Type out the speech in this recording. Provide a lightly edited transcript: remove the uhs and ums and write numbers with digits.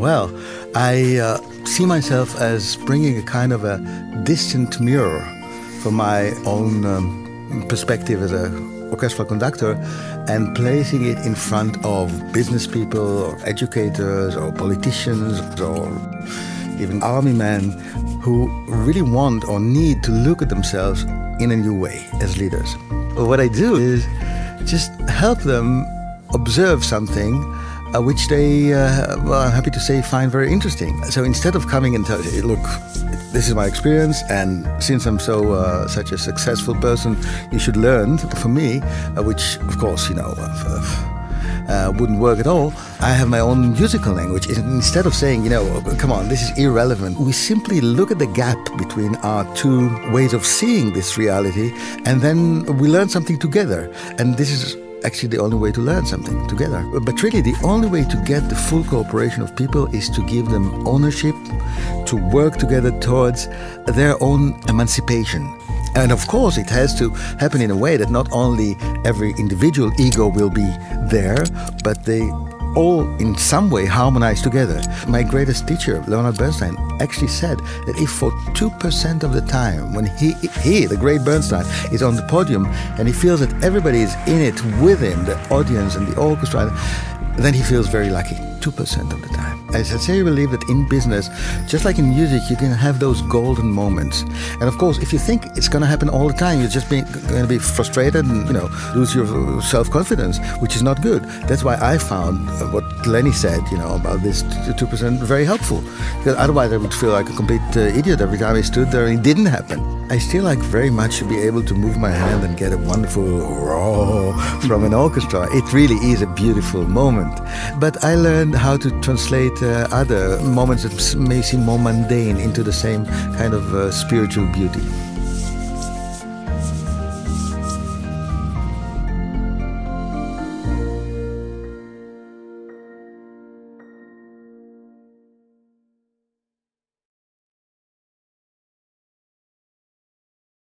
Well, I see myself as bringing a kind of a distant mirror from my own perspective as an orchestral conductor and placing it in front of business people or educators or politicians or even army men who really want or need to look at themselves in a new way as leaders. What I do is just help them observe something which they, I'm happy to say, find very interesting. So instead of coming and telling you, look, this is my experience, and since I'm such a successful person, you should learn from me, which, of course, wouldn't work at all. I have my own musical language. Instead of saying, come on, this is irrelevant, we simply look at the gap between our two ways of seeing this reality, and then we learn something together. And this is actually the only way to learn something together. But really, the only way to get the full cooperation of people is to give them ownership, to work together towards their own emancipation. And of course, it has to happen in a way that not only every individual ego will be there, but they all in some way harmonize together. My greatest teacher, Leonard Bernstein, actually said that if for 2% of the time when he, the great Burnside, is on the podium and he feels that everybody is in it with him, the audience and the orchestra, then he feels very lucky. 2% of the time. I sincerely believe that in business, just like in music, you can have those golden moments. And of course, if you think it's going to happen all the time, you're just going to be frustrated and, lose your self-confidence, which is not good. That's why I found what Lenny said, about this 2% very helpful. Because otherwise I would feel like a complete idiot every time I stood there and it didn't happen. I still like very much to be able to move my hand and get a wonderful roar from an orchestra. It really is a beautiful moment. But I learned how to translate other moments that may seem more mundane into the same kind of spiritual beauty.